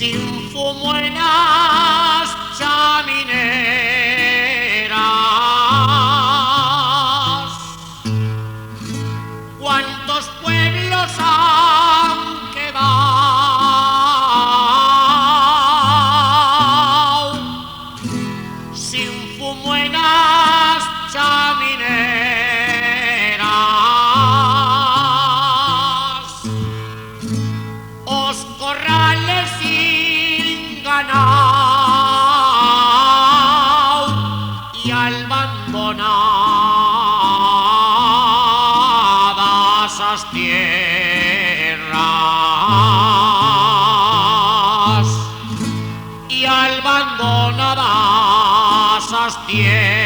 sin fumo en las chamineras. ¿Cuántos pueblos han quedado sin fumo en las chamineras? Os corrales sin ganado y abandonadas las tierras y abandonadas las tierras.